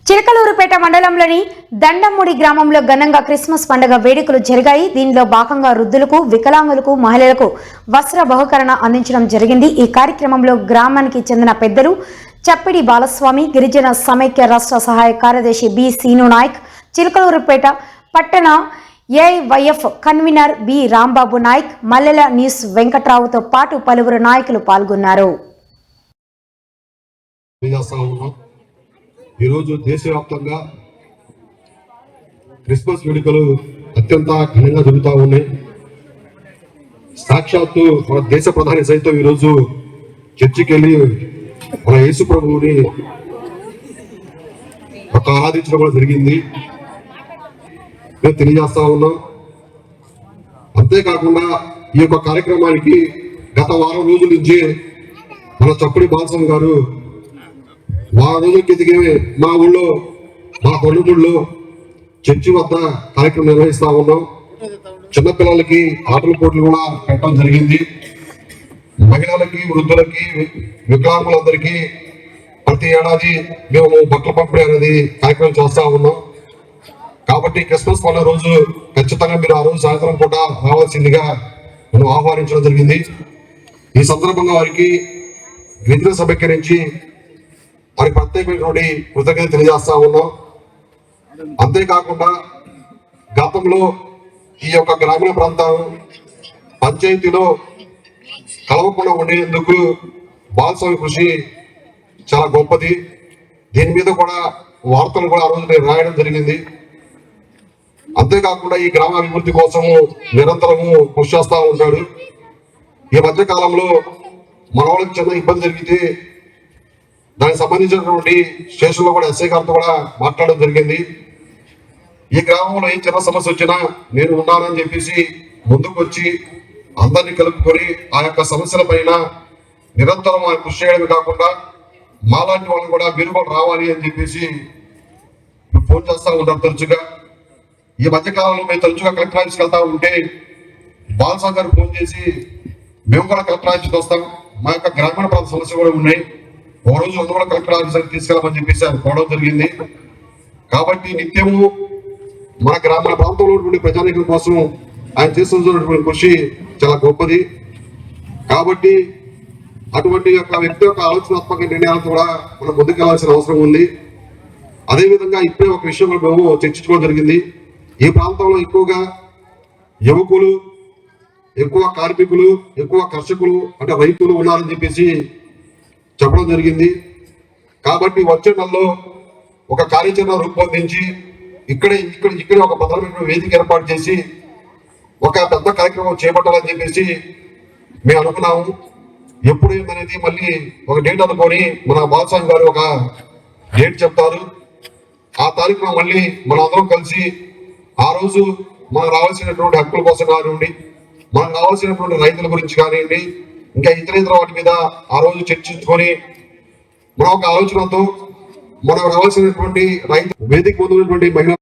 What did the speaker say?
చిలకలూరుపేట మండలంలోని దండముడి గ్రామంలో ఘనంగా క్రిస్మస్ పండుగ వేడుకలు జరిగాయి. దీనిలో భాగంగా వృద్ధులకు, వికలాంగులకు, మహిళలకు వస్త్ర బహుకరణ అందించడం జరిగింది. ఈ కార్యక్రమంలో గ్రామానికి చెందిన పెద్దలు చప్పిడి బాలస్వామి, గిరిజన సమైక్య రాష్ట్ర సహాయ కార్యదర్శి బి సీను నాయక్, చిలకలూరుపేట పట్టణ AIYF convener B Rambabu Nayak, Mallela news వెంకట్రావుతో పాటు పలువురు నాయకులు పాల్గొన్నారు. ఈరోజు దేశవ్యాప్తంగా క్రిస్మస్ వేడుకలు అత్యంత ఘనంగా జరుగుతూ ఉన్నాయి. సాక్షాత్తు మన దేశ ప్రధాని సైతం ఈరోజు చర్చికి వెళ్ళి మన యేసు ప్రభువుని ఆరాధించడం కూడా జరిగింది. మేము తెలియజేస్తా ఉన్నాం. అంతేకాకుండా ఈ యొక్క కార్యక్రమానికి గత వారం రోజుల నుంచి మన చప్పుడి బాలస్వామి గారు వారం రోజుల కిందకి మా ఊళ్ళో, మా కొడుముళ్ళో చర్చి వద్ద కార్యక్రమం నిర్వహిస్తా ఉన్నాం. చిన్నపిల్లలకి ఆటల పోటీలు కూడా పెట్టడం జరిగింది. మహిళలకి, వృద్ధులకి, వికలాంగులందరికీ ప్రతి ఏడాది మేము బట్టల పంపిణీ అనేది కార్యక్రమం చేస్తా ఉన్నాం. కాబట్టి క్రిస్మస్ పండుగ రోజు ఖచ్చితంగా మీరు ఆ రోజు సాయంత్రం పూట రావాల్సిందిగా మనం ఆహ్వానించడం జరిగింది. ఈ సందర్భంగా వారికి గిరిజన సమైక్య నుంచి వారికి ప్రత్యేకమైనటువంటి కృతజ్ఞత తెలియజేస్తా ఉన్నాం. అంతేకాకుండా గతంలో ఈ యొక్క గ్రామీణ ప్రాంతం పంచాయతీలో కలవకుండా ఉండేందుకు బాలస్వామి కృషి చాలా గొప్పది. దీని మీద కూడా వార్తలు కూడా ఆ రోజు నేను రాయడం జరిగింది. అంతేకాకుండా ఈ గ్రామ అభివృద్ధి కోసము నిరంతరము కృషి చేస్తూ ఉంటాడు. ఈ మధ్య కాలంలో మన వాళ్ళకి చిన్న ఇబ్బంది జరిగితే దానికి సంబంధించినటువంటి స్టేషన్లో కూడా ఎస్ఐ గారితో కూడా మాట్లాడడం జరిగింది. ఈ గ్రామంలో ఏ చిన్న సమస్య వచ్చినా నేను ఉన్నానని చెప్పేసి ముందుకు వచ్చి అందరినీ కలుపుకొని ఆ యొక్క సమస్యల పైన నిరంతరం ఆయన కృషి చేయడమే కాకుండా మాలాంటి వాళ్ళు కూడా మీరు కూడా రావాలి అని చెప్పేసి ఫోన్ చేస్తూ ఉంటారు తరచుగా. ఈ మధ్యకాలంలో మేము తరచుగా కలెక్టర్ ఆఫీస్కి వెళ్తా ఉంటే బాలస్వామి గారు ఫోన్ చేసి మేము కూడా కలెక్టర్ ఆఫీస్కి వస్తాం, మా యొక్క గ్రామీణ ప్రాంత సమస్యలు కూడా ఉన్నాయి, ఒక రోజు అందరూ కూడా కలెక్టర్ ఆఫీసర్కి తీసుకెళ్ళమని చెప్పేసి ఆయన పోవడం జరిగింది. కాబట్టి నిత్యము మన గ్రామీణ ప్రాంతంలో ఉన్నటువంటి ప్రజానీకం కోసం ఆయన చేస్తున్నటువంటి కృషి చాలా గొప్పది. కాబట్టి అటువంటి యొక్క వ్యక్తి యొక్క ఆలోచనాత్మక నిర్ణయాలతో కూడా మనం ముందుకెళ్లాల్సిన అవసరం ఉంది. అదేవిధంగా ఇప్పుడే ఒక విషయం మేము చర్చించుకోవడం జరిగింది. ఈ ప్రాంతంలో ఎక్కువగా యువకులు, ఎక్కువ కార్మికులు, ఎక్కువ కర్షకులు అంటే రైతులు ఉన్నారని చెప్పేసి చెప్పడం జరిగింది. కాబట్టి వచ్చే నెలలో ఒక కార్యాచరణ రూపొందించి ఇక్కడే ఒక భద్రమైన వేదిక ఏర్పాటు చేసి ఒక పెద్ద కార్యక్రమం చేపట్టాలని చెప్పేసి మేము అనుకున్నాము. ఎప్పుడు ఏందనేది మళ్ళీ ఒక డేట్ అనుకొని మన బాలస్వామి గారు ఒక డేట్ చెప్తారు. ఆ తారీఖున మళ్ళీ మన అందరం కలిసి ఆ రోజు మనకు రావాల్సినటువంటి హక్కుల కోసం కానివ్వండి, మనకు రావాల్సినటువంటి రైతుల గురించి కానివ్వండి, ఇంకా ఇతర వాటి మీద ఆ రోజు చర్చించుకొని మన ఒక ఆలోచనతో మనకు రావాల్సినటువంటి రైతు వేదిక పొందినటువంటి మహిళ